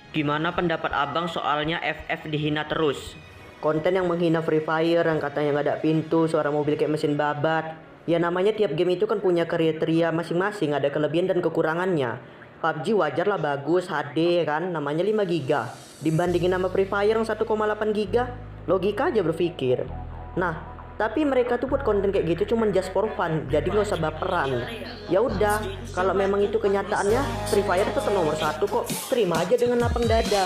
Gimana pendapat abang soalnya FF dihina terus? Konten yang menghina Free Fire, yang katanya nggak ada pintu, suara mobil kayak mesin babat. Ya namanya tiap game itu kan punya kriteria masing-masing, ada kelebihan dan kekurangannya. PUBG wajar lah bagus, HD kan, namanya 5 giga. Dibandingin sama Free Fire yang 1,8 giga, logika aja berpikir. Nah, tapi mereka tuh buat konten kayak gitu cuman just for fun, jadi nggak usah baperan. Ya udah, kalau memang itu kenyataannya Free Fire tetap nomor 1 kok, terima aja dengan lapang dada.